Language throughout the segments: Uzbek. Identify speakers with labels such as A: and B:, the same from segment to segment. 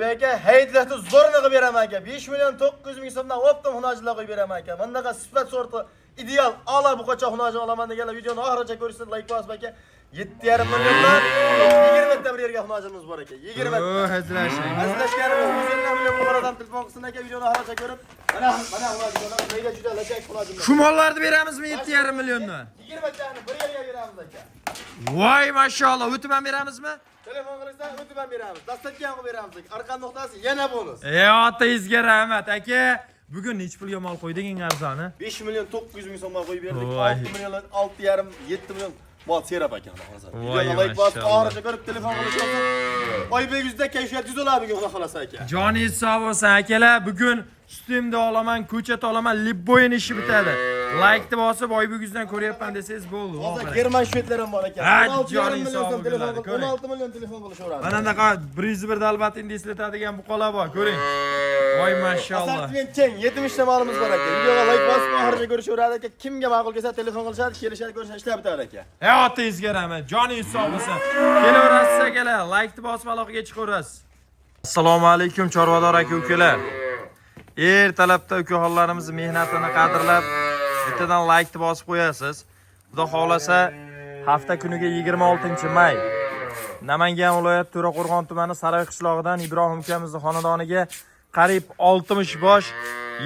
A: Aka haydlati zo'rni qilib beraman aka. 5 million 900 ming so'mdan optim xunojilar qo'yib beraman aka. Bundaqa sifat sorti ideal ala bu qacha xunoji olaman deganlar videoni oxirigacha ko'rishsin, like bosib aka. 7,5 milliondan 20 ta bir yerga xunojimiz bor aka. 20 ta.
B: O hazırlaşın.
A: Hazırlashganimiz 150 million dollardan telefon qilsin aka, videoni oxirigacha ko'rib. Mana xunojilar, mega juda lachak xunojimlar.
B: Şu mallarni beramizmi 7,5 milliondan?
A: 20 tani bir yerga beramiz aka.
B: Voy maşallah, o'tib ham beramizmi?
A: Telefon qilsang o'tib ham beramiz. Dastlabki ham beramiz. Arqon nuqtasi yana bonus.
B: Otangizga rahmat aka. Bugun nech pulga mol qo'ydik eng arzoni?
A: 5 million 900 ming so'mga qo'yib berdik. 6 million 6,5 7 million mol serap ekan hozir. Videoni like bosib, oxirigacha ko'rib telefon qilishingiz. Oybek yuzda kayfiyat yuzoladi bugun xudo xolasa aka.
B: Joningiz sog' bo'lsin akalar. Bugun ustimda olaman, ko'chat olaman, libboyin ishi bitadi. Like bosib, Oybek yuzdan ko'ryapman desangiz bo'ldi.
A: Hozir German shvedlar ham bor ekan. 16 million so'm telefon, 16 million telefon qilishaveradi.
B: Mana bunaqa 101 dalbatinda eslatadigan buqalar bor, ko'ring. Voy maşallah.
A: Assortiment keng, 70 ta molimiz bor aka. Videoga like bosib, oxirigacha ko'rishaveradi aka. Kimga ma'qul kelsa telefon qilishadi, kelishadi, ko'rishadi, ishlab bitadi aka.
B: Otangizga rahmat. Joningiz sog' bo'lsin. Kelaverasiz akalar, like bosib aloqaga chiqaverasiz. Assalomu alaykum chorvador aka-ukalar. Ertalabda ukaxonlarimiz mehnatini qadrlab, bittadan like bosib qo'yasiz. Xudo xolasa, hafta kuniga 26-may Namangan viloyati To'raqo'rg'on tumani Saroy qishlog'idan Ibrohim ukamizning xonadoniga qariyb 60 bosh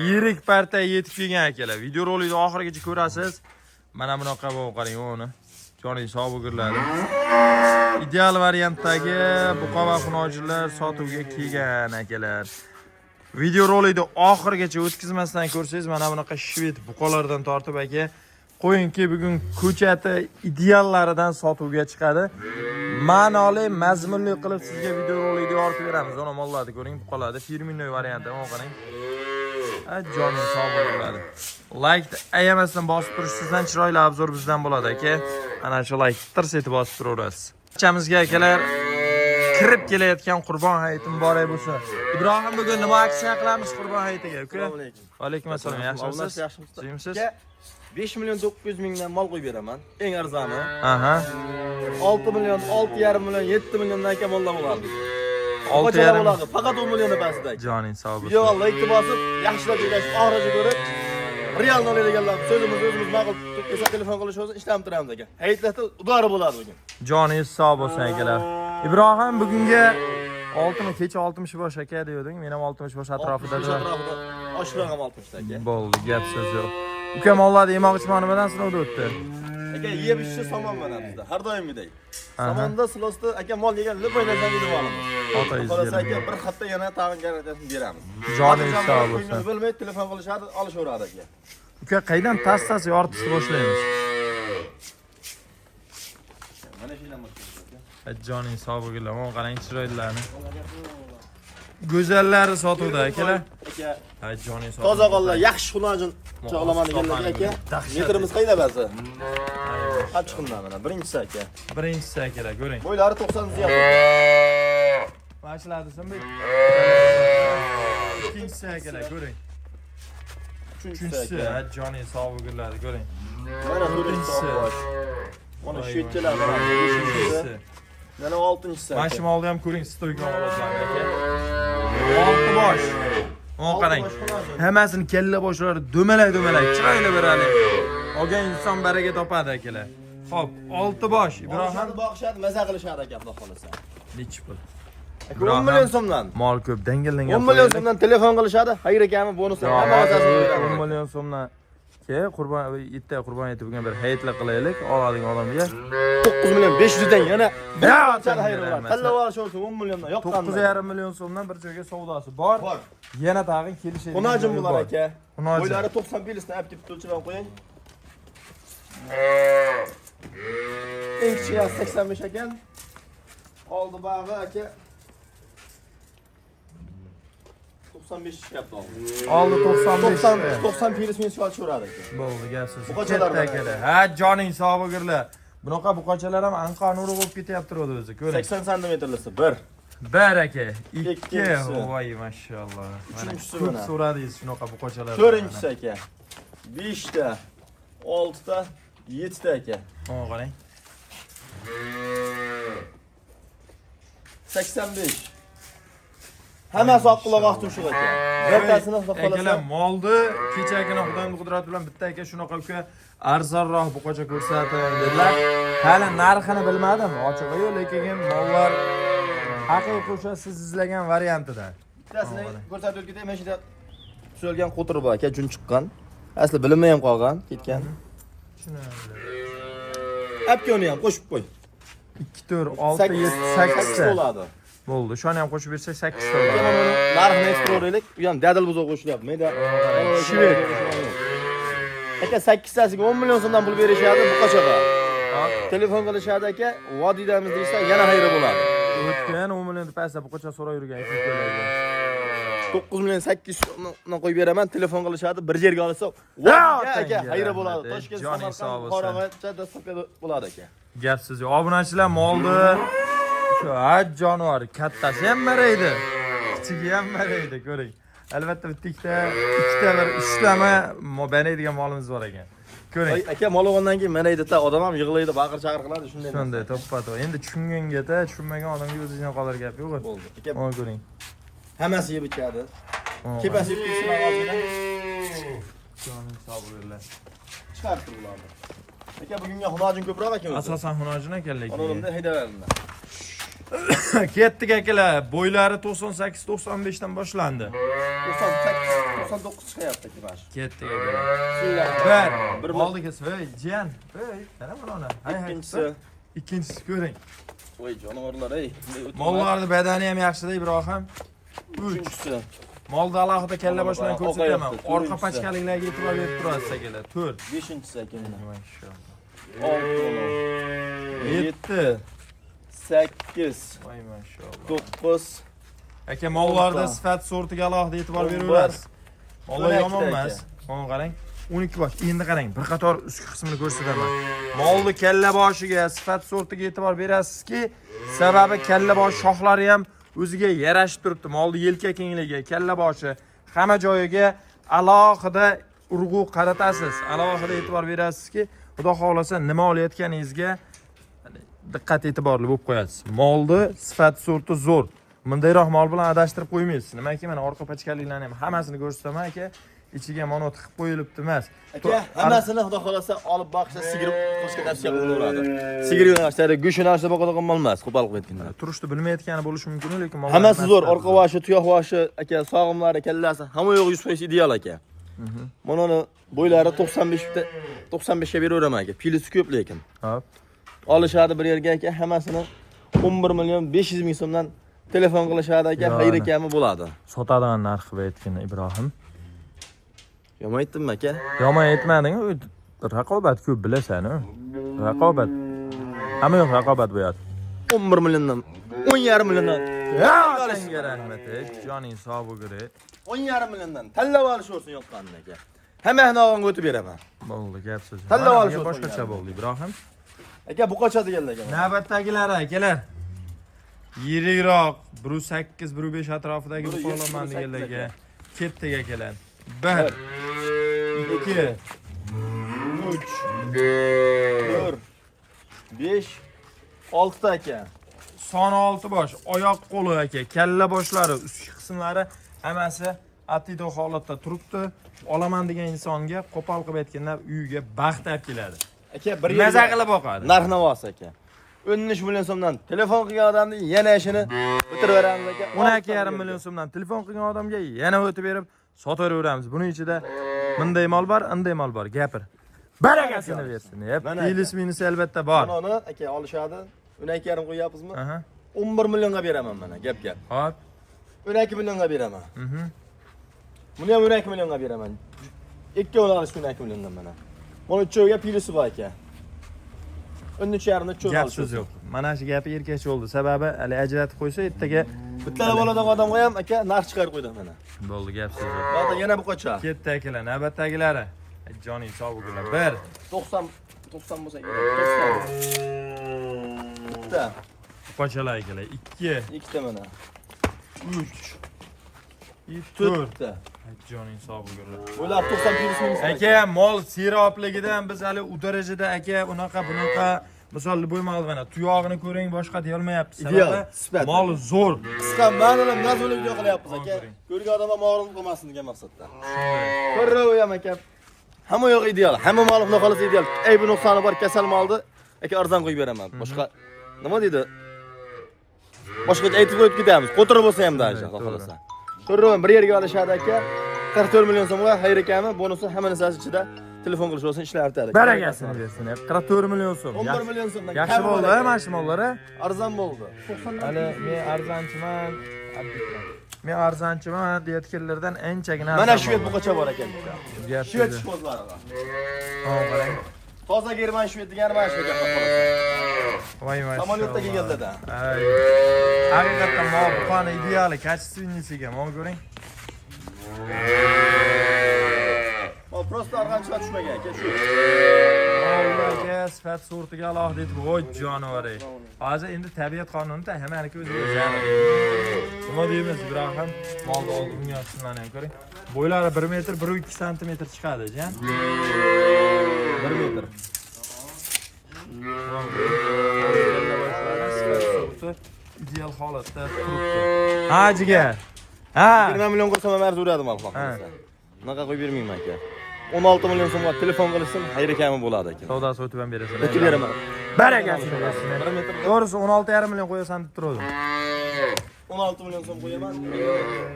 B: yirik parta yetib kelgan akalar. Video rolikni oxirigacha ko'rasiz. Mana bunaqa bo'lib qarang uni. Joningiz sog' bo'lgirladi. Ideal variantdagi buqa va xunojilar sotuvga kelgan akalar. Video rolikni oxirigacha o'tkazmasdan ko'rsangiz, mana bunaqa shved buqalardan tortib aka, qo'yingki bugun ko'chati ideallaridan sotuvga chiqadi. Ma'noli, mazmunli qilib sizga video rolikni yoritib beramiz. Ona mollarni ko'ring, buqalarni firminnoy varianti, mana qarang. Joningiz sog' bo'ladi. Like ayamasdan bosib turish sizdan chiroyli obzor bizdan bo'ladi aka. Ana shu like tirs etib bosib turaverasiz. Barchamizga akalar kirib kelayotgan Qurbon hayiti muborak bo'lsin. Ibrohim bugun nima aksiya qilamiz Qurbon hayitiga, uka?
A: Assalomu alaykum.
B: Va alaykum assalom. Yaxshimisiz? Yaxshimisiz?
A: 5 million 900 mingdan mol qo'yib beraman. Eng arzoni.
B: Aha.
A: 6 million, 6,5 million, 7 milliondan kam mollar bo'ladi.
B: 6,5
A: bo'ladi. Faqat 10 million pasida.
B: Joning sog' bo'lsin.
A: Video like bosib, yaxshilab joylashib, oxirigacha ko'rib, real oladiganlar o'zimiz ma'qul kelsa telefon qilishimiz ishlam turamiz aka. Hayitlarda udori bo'ladi bugun.
B: Joningiz sog' bo'lsin akalar. Ibrohim bugunga 60 kecha 60 bosh aka deyording. Men ham 60 bosh atrofida.
A: Oshroq ham 60 aka.
B: Bo'ldi, gap so'z yo'q. Uka mollarni yemoqchi nimadan sinovda o'tdi?
A: Aka yeb ichishni somon mana bizda. Har doimgidek. Somonda silosda aka mol yegan liboylardan yeb olamiz. Xolasa aka bir xatda yana tag'in garantiyasini beramiz.
B: Joningiz sog' bo'lsin.
A: Bilmaydi, telefon qilishadi, olishaveradi aka.
B: Uka qaydan tas yoritishni boshlaymiz?
A: Mana shu bilan boshlaymiz aka.
B: Joning sog' bo'linglar. Mana qarang chiroylilarni. Go'zallari sotuvda akalar.
A: Aka,
B: joning sog'.
A: toza qollar, yaxshi xunojin chog'laman deganlar aka. Metrimiz qayda ba'zi? Qachqindan mana birinchisi aka.
B: Birinchisi akalar, ko'ring.
A: Bo'ylari 90 ziyod.
B: Mashlardi Simbek. Ikkinchisi akalar, ko'ring. Uchinchisi, joning sog' bo'linglar, ko'ring.
A: Mana to'rtinchisi. Mana shu yetchilar mana. Beshinchisi. Mana 6-chisi.
B: Mana shu molni ham ko'ring, stoyga oladilar aka. 6 bosh. Mana qarang. Hammasini kalla boshlari do'malak, chiroyli beradi. Olgan inson baraka topadi akalar. Xo'p, 6 bosh. Ibrohim
A: boqishadi, maza qilishadi aka, xudo xolasa.
B: Nech pul?
A: 10 million so'mdan.
B: Mol ko'p, dangallangan.
A: 10 million so'mdan telefon qilishadi. Xayr akami bonus hamma azasini beradi.
B: 10 million so'mdan. Qurbon yetib bo'lgan bir hayitlar qilaylik, oladigan odamga
A: 9 million 500 dan yana xayr bo'ladi. Qallavarish olsa 10 milliondan yoqqan.
B: 9,5 million so'mdan bir joyga savdosi bor. Yana tag'in kelishadi.
A: Xunojim bular aka.
B: Xunojim.
A: Bo'ylari 91 dan olib kelib o'lchab qo'ying. Eng kichigi 85 ekan. Oldi bag'i aka 95 chiqyapti oldi.
B: Oldi 95.
A: 90 piylis men chiqaradi aka.
B: Bo'ldi, gapsiz.
A: Buqachalar
B: akalar. Ha, joning sog' bo'lgirlar. Bunaqa buqachalar ham anqonuri bo'lib ketyapti o'zi, ko'ring.
A: 80 santimetrlisi 1.
B: Bir aka, 2.
A: Ikkinchisi.
B: Voy mashallah. Mana
A: Uchinchisi
B: ko'p
A: mana.
B: so'radingiz shunaqa buqachalar.
A: 4-inchisi aka. 5 ta, 6 ta, 7 ta aka.
B: Mana qarang.
A: 85. Hammasi oqquloq vaqt shu aka. Birtasini
B: Akalar
A: xohlasa
B: molni kechagina Xudoning qudrati bilan bitta aka shunaqa uka arzonroq buqacha ko'rsatib dedilar. Hali narxini bilmadim, ochig'i-yu, lekin mollar haqiqiy o'sha siz izlagan variantida.
A: bittasini ko'rsatib o'tganda men shunday tuzilgan qo'tir bor aka, jun chiqqan. Asli bilinmay ham qolgan, ketgan. Apkoni ham qo'shib qo'y.
B: 2 4 6 7 8 ta
A: bo'ladi.
B: bo'ldi. Shuni ham qo'shib bersak 8 ta bo'ladi.
A: Narxini eksportlaylik. Bu ham dadil buzoq qo'shilyapti. Menda
B: Shved.
A: aka 8 tasiga 10 million so'mdan pul berishadi bu qachaqa. Telefon qilishadi aka, vodiydamiz deysa yana xayri bo'ladi.
B: O'tgan 10 million pasta buqacha so'rab yurgan ekanlar.
A: 9 million 800 so'mdan qo'yib beraman, telefon qilishadi, bir yerga olsa, aka, xayri bo'ladi. Toshkent, Samarqand, Qorag'acha dastavkada bo'ladi aka.
B: Gapsiz yo'q. Obunachilar molni shu jonivor kattasi ham bor edi. Kichigi ham bor edi, ko'ring. Albatta bitta ikkita, bir 3 tami mobanaydigan molimiz bor ekan. Ko'ring.
A: Aka mol olgandan keyin mana edi, odam ham yig'laydi, baqir-chaqir qiladi, shunday.
B: Shunday to'ppa-to'p. Endi tushunganga-da, tushunmagan odamga o'zidan qolar gap yo'q.
A: Bo'ldi. Aka,
B: Mana ko'ring.
A: hammasi yeb ichadi. Kepasi yeb ketsin og'zidan.
B: Jonim sog' bo'linglar.
A: Chiqarib turiblardi. Aka, bugunga xunojin ko'proq ekan.
B: Asosan xunojin ekan lekin.
A: Onomda haydaverdim.
B: Ketdik akalar. Bo'ylari 98-95 dan boshlandi.
A: 99 chiqyapti aka bash.
B: Ketdik akalar. Bir oldi kes. Voy, jiyan. Voy, sana mana. Ikkinchisi ko'ring.
A: Voy, jonivorlar ey.
B: Mollarning badani ham yaxshi-da, Ibrohim.
A: Uchinchisi.
B: Molda alohida kalla bosh bilan ko'rsataman. Orqa pachkaliklarga e'tibor berib turasiz akalar. 4.
A: Beshinchisi aka mana.
B: Maşallah.
A: 7 8
B: Voy maşallah.
A: 9
B: Aka mollarda sifat sortiga alohida e'tibor beraverasiz. Mollar yomon emas. Mana qarang. 12 bosh. Endi qarang, bir qator ustki qismini ko'rsataman. Molni kalla boshiga, sifat sortiga e'tibor berasizki, sababi kalla bosh shoxlari ham o'ziga yarashib turibdi. Molni yelka kengligi, kalla boshi, hamma joyiga alohida urg'u qaratasiz. Alohida e'tibor berasizki, xudo xolasa nima olayotganingizga diqqat e'tiborli bo'lib qo'yasiz. Molni sifat sorti zo'r. Bundayroq mol bilan adashtirib qo'ymaysiz. Nimaki mana orqa pachkaliklarni ham hammasini ko'rsataman aka. Ichiga mana tiqib qo'yilibdi emas.
A: aka, hammasini xudo xolasa olib boqishda sigirib qo'shga tavsiya qilaveradi. Sigir yo'nalishlari go'sht yo'nalishida boqadigan mol emas, qo'pol qilib aytganda.
B: Turishni bilmayotgani bo'lishi mumkin, lekin mol
A: hammasi zo'r, orqa boshi, tuyoq boshi, aka, sog'imlari, kallasi hamma yo'q 100% ideal aka. Mana uni bo'ylari 95 ga beraveraman aka. Pilisi ko'p lekin.
B: Hop.
A: Olishadi bir yerga aka, hammasini 11 million 500 ming so'mdan telefon qilishadi aka, xayr ekami bo'ladi.
B: Sotadigan narx qilib aytgan Ibrohim.
A: Yomon aytdimmi aka?
B: Yomon aytmading, raqobat ko'p bilasan-ku. Raqobat. Hamma yoq raqobat bo'yadi.
A: 11 milliondan, 10,5 milliondan.
B: Senga rahmat, joning sog' bo'lg'ire.
A: 10,5 milliondan tanlab olishorsin yoqqanini aka. Hamma xonog'anga o'tib beraman.
B: Bo'ldi, gap so'z.
A: Tanlab olish
B: boshqacha bo'ldi, Ibrohim.
A: Aka, bu qocha deganlar aka.
B: Navbatdagilari akalar. Yirikroq 1.8, 1.5 atrofidagi qo'laman deganlarga ketdik akalar. 1 2
A: 3 4 5 6 ta aka.
B: Son 6 bosh, oyoq qo'li aka, kalla boshlari, ustki qismlari hammasi atido holatda turibdi. Olaman degan insonga qo'pol qilib aytganda uyiga baxt olib keladi.
A: Aka, bir
B: maza qilib boqadi.
A: Narx-navosi aka. 13 million so'mdan telefon qilgan odamni yana ishini bitirib beramiz aka.
B: 12,5 million so'mdan telefon qilgan odamga yana o'tib berib sotaveramiz. Buning ichida bunday mol bor, unday mol bor. Gapir. Barakasini bersin. Plyus minusi albatta bor.
A: Mana aka olishadi. 12,5 qo'yapsizmi? 11 millionga beraman mana, gap.
B: Hop.
A: 12 millionga beraman. Buni ham 12 millionga beraman. Ikkovini olish 12 milliondan mana. Mana uchoviga plyusi bor aka. 13,5 cho'l.
B: Gap so'z yo'q. Mana shu gapi erkakcha bo'ldi. Sababi hali ajratib qo'ysa, ertaga
A: bitta bo'ladigan odamga ham aka narx chiqarib qo'ydim mana.
B: Bo'ldi, gap so'z yo'q.
A: Hozir yana bu qocha.
B: Ketdi akalar, navbatdagilari. Joning sog' bo'linglar.
A: 90 bo'lsa kerak. 90. Bitta.
B: Qochalar akalar. 2,
A: ikkita mana. 3,
B: 4.
A: 4.
B: Joning sog' bo'linglar.
A: Bo'ylab 90 plyus.
B: Aka, mol siropligidan biz hali u darajada aka bunaqa Misol bo'lmadi mana tuyog'ini ko'ring, boshqa deyolmayapti.
A: Ideal,
B: Sababi
A: sifat.
B: mol zo'r.
A: Qisqa ma'nolar nazarga video qilyapmiz aka. Ko'rgan odamlar mag'rur qilmasin degan maqsadda. Ko'raveram aka. Hamma yo'q ideal, hamma mol xudo xolasa ideal. Aybi nuqsoni bor, kasal molni aka arzon qo'yib beraman. Boshqa nima deydi? Boshqacha aytib qo'yib ketamiz. Qo'tirib bo'lsa ham dashi, xudo xolasa. Ko'raveram bir yerga olishadi aka. 44 million so'mga xayr ekami, bonusi hamma narsasi ichida. Telefon qilish bo'lsin, ishlar artadi.
B: Baragasini bersin. 44 million so'm.
A: 11 million so'mdan.
B: Yaxshi bo'ldi, mana shu mollari.
A: Arzon bo'ldi.
B: Hali men arzonchiman, men arzonchiman deyotganlardan anchagina
A: Mana Shved buqacha bor ekan. Shved
B: Shved.
A: shpozlari bor.
B: Ha, qarang.
A: Toza German Shved degani mana shu gap qoladi.
B: Voy voy.
A: Samolyotda kelganda-da.
B: Ay. Haqiqatan mol buqani ideali, kачественныйsiga, mol ko'ring.
A: O prosta arg'anchilar tushmagan aka shu.
B: Mollarga sifat sortiga alohida etib, voy jonivor. Hozir endi tabiat qonunida hammaniki o'ziga zarar. Nima deymiz, biroq ham molni oldi bunyodsidan ham ko'ring. Bo'ylari 1 metr, 1-2 santimetr chiqadi, jan.
A: 1 metr.
B: Ideal holatda turibdi. Ha, jigar. Ha.
A: 20 million qo'ysam ham arz uradi mal xohlasa. Bunaqa qo'yib bermayman aka. 16 million so'mga telefon qilishsin, xayr kami bo'ladi aka.
B: Savdosi o'tib ham berasan.
A: O'tib beraman.
B: Barakasini.
A: 1 metr.
B: To'g'risi 16,5 million qo'yasan deb turdim.
A: 16 million so'm qo'yaman.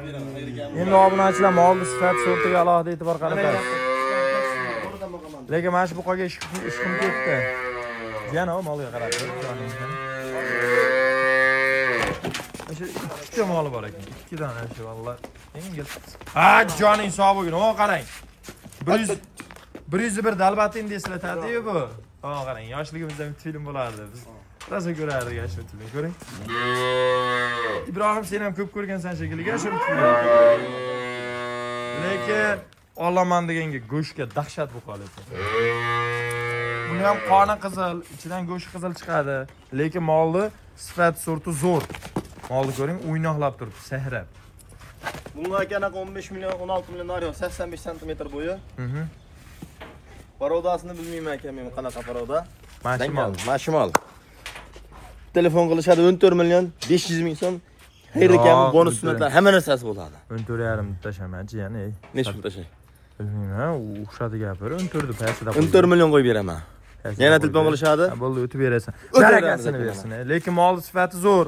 A: Beraman, xayr kami.
B: Endi obunachilar molni sifat sortiga alohida e'tibor qaratadi. Lekin mana shu buqaga ishqim ketdi. Yana o molga qarab joningizni. Shu ikkita moli bor ekan. 2 dona shu valloh. Yengil. Ha, joning sog' bo'lgin. O qarang. 101 dalbatin deslatadi-yu bu. Ha, qarang, yoshligimizda bir film bo'lardi. Biz rosa ko'rardik shu filmni, ko'ring. Ibrohim, sen ham ko'p ko'rgansan shekilli, shu filmni. Lekin olaman deganga go'shtga dahshat bo'ladi. Buni ham qoni qizil, ichidan go'sht qizil chiqadi, lekin molni sifat sorti zo'r. Molni ko'ring, o'ynoqlab turibdi, sahrab.
A: Bunga aka 15 million, 16 million naryo, 85 cm bo'yi. Parodasini bilmayman aka, men qanaqa paroda.
B: Mashimal.
A: Mashimal. Telefon qilishadi 14 million 500 ming so'm. Xayr ekan, bonus sunnatlar hamma narsasi bo'ladi.
B: 14,5 tashamachi, ya'ni.
A: Necha pul tashay?
B: Bilmayman, o'xshadi gapir. 14 pastida.
A: 14 million qo'yib beraman. Yana telefon qilishadi.
B: Bo'ldi, o'tib berasan. Barakasini bersin. Lekin mol sifati zo'r.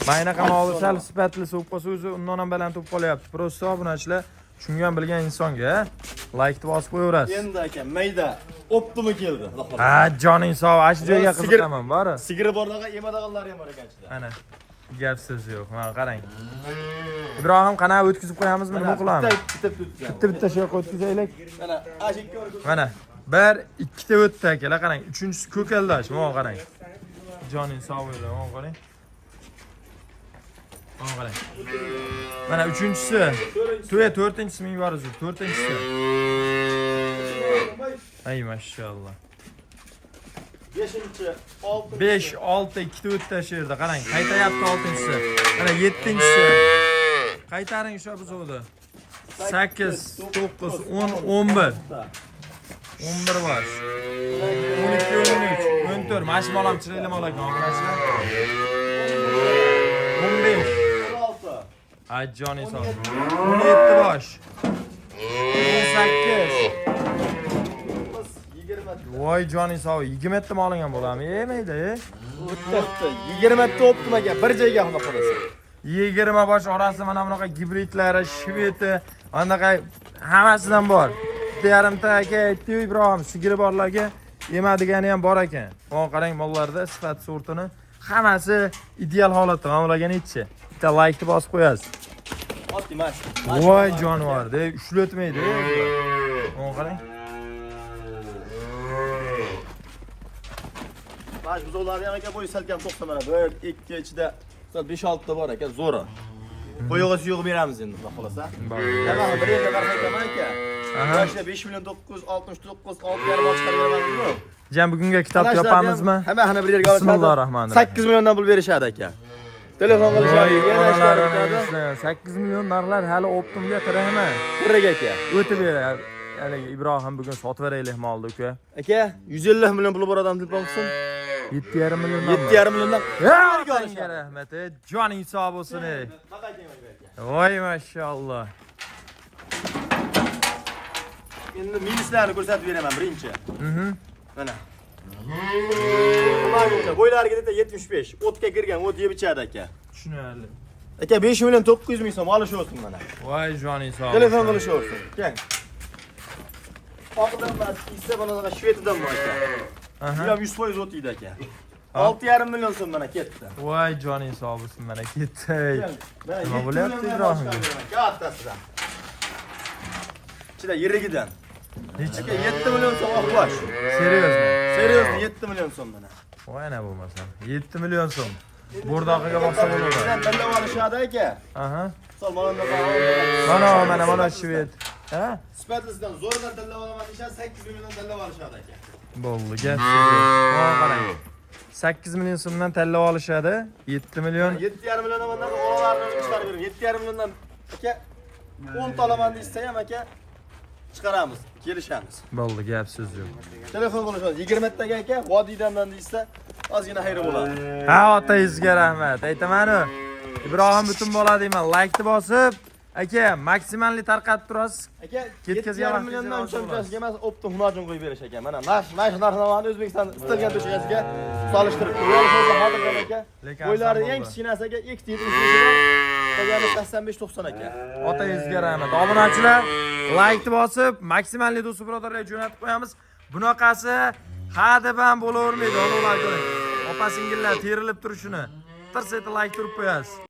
B: Maynaqa molni sal sifatli so'p qolsa o'zi undan ham baland bo'lib qolyapti. Prosta obunachilar tushungan bilgan insonga like bosib qo'yaverasiz.
A: Endi aka, mayda optimi keldi.
B: Ha, joning sog', ash joyga qiziqaman, bari.
A: Sigiri borlarga yemadag'anlar ham bor ekan ichida.
B: Ana. Gap so'z yo'q. Mana qarang. Ibrohim, qanaqa o'tkazib qo'yamizmi, nima qilamiz? Bitta shu yoqqa o'tkazaylik.
A: Mana ashikka o'rgib.
B: Mana 1, 2 ta o'tdi akalar, qarang. 3-inchisi ko'kaldash, mana qarang. Joning sog' bo'ling, mana qarang. Mana qarang. Mana 3-inchisi. 4-inchisi ming bor o'zi, 4-inchisi. Ay maşallah.
A: 5-chi, 6-chi.
B: 5, 6, 2 ta o'tdi shu yerda. Qarang, qaytayapti 6-inchisi. Mana 7-inchisi. Qaytaring shu buzuvdi. 8, 9, 10, 11. 11 var. 12, 13, 14. Mana shu molam chiroyli mol ekan, obunachilar. 15.
A: 16.
B: Ay joning sog'. 17 bosh. 18. Voy joning sog', 20 ta moling ham bo'ladimi? Yemaydi,
A: O'tdi. 20 ta optim aka, bir joyga xona qolasiz.
B: 20 bosh orasi mana bunaqa gibridlari, shveti, anaqa hammasidan bor. 1,5 ta aka aytdi Ibrohim, sigiri borlarga yemadigani ham bor ekan. Mana qarang mollarda sifat sortini hammasi ideal holatda. Mana ularga nechi? Bitta like bosib qo'yasiz.
A: Otdi mas.
B: Voy jonivor-da, ushlatmaydi. Mana qarang.
A: Baş buzovlarni ham aka bo'yi salkam to'xta mana 1, 2 ichida 5-6 ta bor aka, zo'ri. Qo'yog'i suyug'i beramiz endi, xudo xolasa. Yana bir yerga qarayman aka. Yoshda 5 million 969, 6,5 boshqa beraman-ku.
B: Jan bugunga kitob yopamizmi?
A: Hamma bir yerga olishadi.
B: Bismillahirrohmanirrohim.
A: 8 milliondan pul berishadi aka. Telefon qilishadi, yana ishlar
B: 8 million narxlar hali optimga qaraymi?
A: Qirraga aka.
B: O'tib beradi. Ya'ni Ibrohim bugun sotib beraylik molni uka.
A: Aka, 150 million pul bor odam telefon qilsin.
B: 7,5 milliondan.
A: 7,5 milliondan.
B: Ya senga rahmat. Joning sog' bo'lsin. Voy maşallah.
A: Endi minuslarni ko'rsatib beraman birinchi. Mana. Bo'ylariga desa 75. O'tga kirgan, o't yeb ichadi aka.
B: Tushunarli.
A: Aka 5 million 900 ming so'm olishaversin mana.
B: Voy joning sog'
A: Telefon qilishaversin. Keng. Oqdan emas, issa bunaqa Shvediyadan bor aka.
B: Aha.
A: Ham 100% o't yeydi aka. 6,5 million so'm mana ketdi.
B: Voy joning sog' bo'lsin mana ketdi.
A: Mana
B: Nima bo'lyapti Ibrohimga?
A: Kattasidan. Ichida yirigidan. Necha 7 million so'm oqlash.
B: Seriozmi?
A: Seriozmi 7 million so'm mana.
B: Voy ana bo'lmasa. 7 million so'm. Bo'rdoqiga boqsa bo'ladi.
A: Bizdan tanlab olishadi aka.
B: Aha.
A: Sol mana
B: Mana shved. Ha?
A: Sifatlisidan zo'rdan tanlab olaman deyishadi, 8 milliondan tanlab olishadi aka.
B: Bo'ldi, gap sizga. Voy qarang. 8 million so'mdan tanlab olishadi. 7 million.
A: 7,5 milliondan bundan olalarni chiqarib beraman. 7,5 milliondan aka 10 ta olaman deysa ham aka chiqaramiz, kelishamiz.
B: Bo'ldi, gap so'z yo'q.
A: Telefon qilishamiz. 20 taga aka, vodiydan deysa ozgina xayri bo'ladi.
B: Ha, otangizga rahmat. Aytaman-ku. Ibrohim butun bo'ladiyman. Like-ni bosib, aka, maksimalni tarqatib turasiz.
A: Aka,
B: Ketkazgan
A: 7,5 milliondan unchasiga emas, optim hunajin qo'yib berish aka. Mana narx-navoni O'zbekiston istalgan to'shagasiga solishtirib qo'yamiz hozirdan aka.
B: Lekin
A: Bo'ylari
B: arzon
A: eng
B: bo'ldi.
A: kichkinasiga 2,70 qolgani 85-90 aka.
B: Otangizga rahmat. Obunachilar, like-ni bosib, maksimalni do'st birodarlarga jo'natib qo'yamiz. Bunaqasi hadeb ham bo'lavermaydi, onalar ko'ring. Opa-singillar terilib turishini. Tirs etib like turib qo'yasiz.